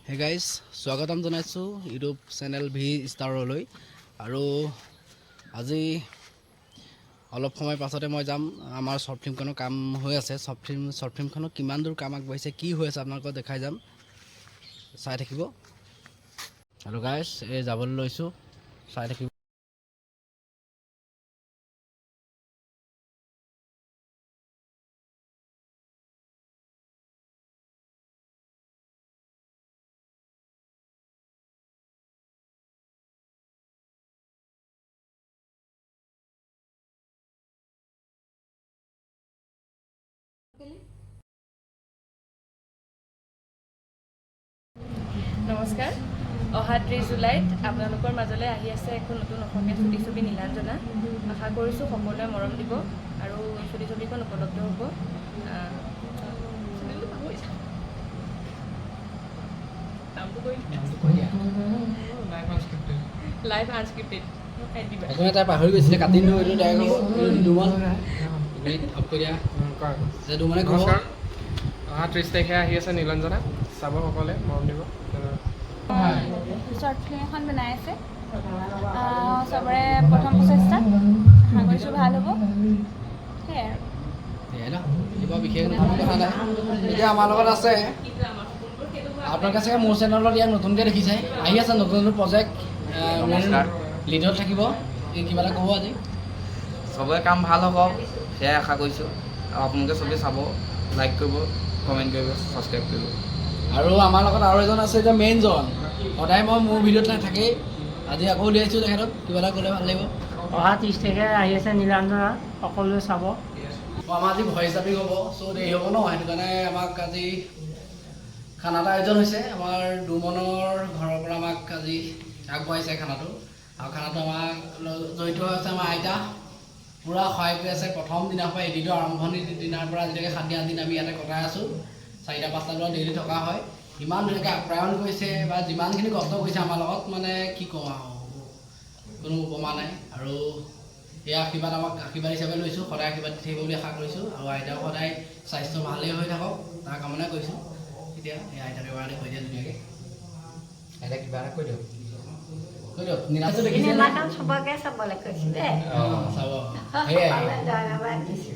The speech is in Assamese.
হে গাইজ স্বাগতম জনাইছোঁ ইউটিউব চেনেল ভি ষ্টাৰলৈ আৰু আজি অলপ সময় পাছতে মই যাম আমাৰ শ্বৰ্ট ফিল্মখনৰ কাম হৈ আছে শ্বৰ্ট ফিল্মখনৰ কিমান দূৰ কাম আগবাঢ়িছে কি হৈ আছে আপোনালোকক দেখাই যাম চাই থাকিব আৰু গাইজ এই যাবলৈ লৈছোঁ চাই থাকিব নমস্কাৰ অহা 30 জুলাইত আপোনালোকৰ মাজলৈ আহি আছে এখন নতুন অসমীয়া ছবি নীলাঞ্জনা আশা কৰিছোঁ সকলোৱে মৰম দিব আৰু ছবিখন উপলব্ধ হ'ব লাইভ আনস্ক্ৰিপ্টেড এটা পাহৰি গৈছিলে কাটি দুমান নমস্কাৰ অহা 30 তাৰিখে আহি আছে নীলাঞ্জনা চাব সকলে মৰম দিব শ্বৰ্ট ফিল্ম এখন বনাই আছে চবৰে প্ৰথম প্ৰচেষ্টা আশা কৰিছোঁ ভাল হ'ব সেয়াই কিবা বিশেষ কথা নাই এতিয়া আমাৰ লগত আছে আপোনালোকে চাগে মোৰ চেনেলত ইয়াত নতুনকৈ দেখিছে আহি আছে নতুন নতুন প্ৰজেক্ট লিডত থাকিব কিবা এটা ক'ব আজি চবৰে কাম ভাল হ'ব সেয়াই আশা কৰিছোঁ আৰু আপোনালোকে চবেই চাব লাইক কৰিব কমেণ্ট কৰিব ছাবস্ক্ৰাইব কৰিব আৰু আমাৰ লগত আৰু এজন আছে এতিয়া মেইনজন সদায় মই মোৰ ভিডিঅ'ত নাথাকেই আজি আকৌ উলিয়াইছোঁ তেখেতক কিবা এটা ক'লে ভাল লাগিব অহা 30 তাৰিখে আহি আছে নীলাঞ্জনা সকলোৱে চাব আমাৰ আজি ভইচ ডাবিং হ'ব চ' দেৰি হ'ব ন সেইটো কাৰণে আমাক আজি খানা এটা আয়োজন হৈছে আমাৰ দুমনৰ ঘৰৰ পৰা আমাক আজি আগবঢ়াইছে খানাটো আৰু খানাটো আমাক জড়িত হৈ আছে আমাৰ আইতা পূৰা সহায় কৰি আছে প্ৰথম দিনাৰ পৰা এদিনৰ আৰম্ভণিৰ দিনাৰ পৰা আজিলৈকে 7 দিন আমি ইয়াতে কটাই আছোঁ 4-5টা বজাত ডেইলি থকা হয় ইমান ধুনীয়াকৈ আপ্যায়ন কৰিছে বা যিমানখিনি কষ্ট কৰিছে আমাৰ লগত মানে কি ক'ম আৰু কোনো উপমা নাই আৰু এই আশীৰ্বাদ আমাক আশীৰ্বাদ হিচাপে লৈছোঁ সদায় আশীৰ্বাদ দি থাকিব বুলি আশা কৰিছোঁ আৰু আইতাও সদায় স্বাস্থ্য ভালেই হৈ থাকক তাৰ কামনা কৰিছোঁ এতিয়া এই আইতাকে বাৰে কৈ দিয়া ধুনীয়াকৈ আইতা কিবা এটা কৈ দিয়ক নীলাঞ্জনা দেখিছে চবকে চাবলৈ কৈছোঁ দেই চাব সেয়াই ধন্যবাদ দিছোঁ